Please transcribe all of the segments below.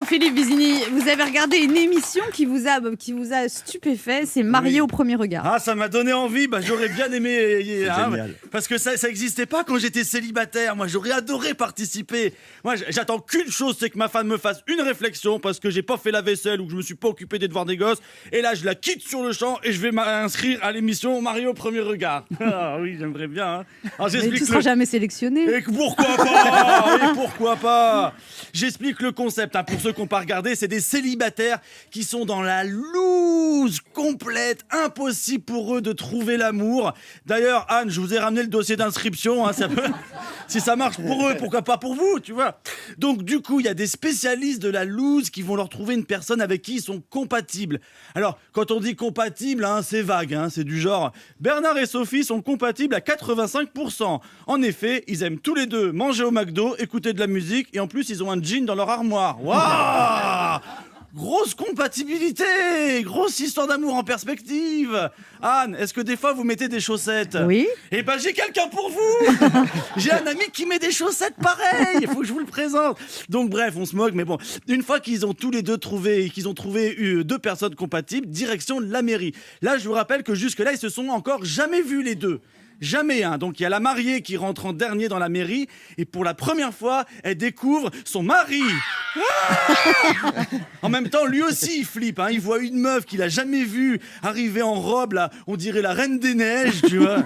Philippe Vizini, vous avez regardé une émission qui vous a stupéfait, c'est Marié au premier regard. Ah, ça m'a donné envie, j'aurais bien aimé, génial. parce que ça existait pas quand j'étais célibataire. Moi, j'aurais adoré participer. Moi, j'attends qu'une chose, c'est que ma femme me fasse une réflexion parce que j'ai pas fait la vaisselle ou que je me suis pas occupé des devoirs des gosses. Et là, je la quitte sur le champ et je vais m'inscrire à l'émission Marié au premier regard. Ah oui, j'aimerais bien. Alors, Mais tu seras jamais sélectionné. Et pourquoi pas? Et pourquoi pas? J'explique le concept. Pour ceux qui n'ont pas regardé, c'est des célibataires qui sont dans la loose complète. Impossible pour eux de trouver l'amour. D'ailleurs, Anne, je vous ai ramené le dossier d'inscription. Si ça marche pour eux, pourquoi pas pour vous, tu vois? Donc du coup, il y a des spécialistes de la loose qui vont leur trouver une personne avec qui ils sont compatibles. Alors, quand on dit compatible, c'est vague. C'est du genre, Bernard et Sophie sont compatibles à 85%. En effet, ils aiment tous les deux manger au McDo, écouter de la musique et en plus, ils ont un jean dans leur armoire. Waouh! Grosse compatibilité! Grosse histoire d'amour en perspective! Anne, est-ce que des fois vous mettez des chaussettes? Oui. Eh ben j'ai quelqu'un pour vous! J'ai un ami qui met des chaussettes pareilles! Il faut que je vous le présente! Donc bref, on se moque, mais bon. Une fois qu'ils ont tous les deux trouvé, qu'ils ont trouvé deux personnes compatibles, direction la mairie. Là, je vous rappelle que jusque-là, ils se sont encore jamais vus les deux. Jamais, Donc il y a la mariée qui rentre en dernier dans la mairie et pour la première fois, elle découvre son mari. En même temps, lui aussi il flippe. Il voit une meuf qu'il a jamais vue arriver en robe là, on dirait la Reine des Neiges, tu vois.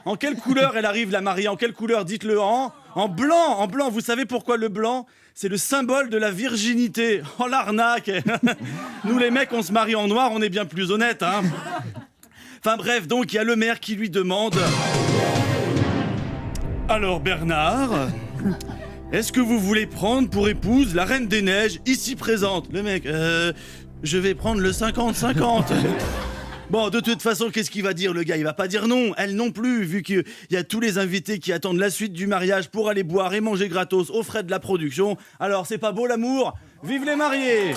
En quelle couleur elle arrive la mariée? En quelle couleur? Dites-le en blanc. En blanc. Vous savez pourquoi le blanc? C'est le symbole de la virginité. Oh l'arnaque. Nous les mecs, on se marie en noir, on est bien plus honnêtes. Enfin bref, donc il y a le maire qui lui demande: alors Bernard, est-ce que vous voulez prendre pour épouse la Reine des Neiges ici présente? Le mec, je vais prendre le 50-50. Bon, de toute façon, qu'est-ce qu'il va dire le gars? Il va pas dire non, elle non plus, vu qu'il y a tous les invités qui attendent la suite du mariage pour aller boire et manger gratos aux frais de la production. Alors c'est pas beau l'amour? Vive les mariés!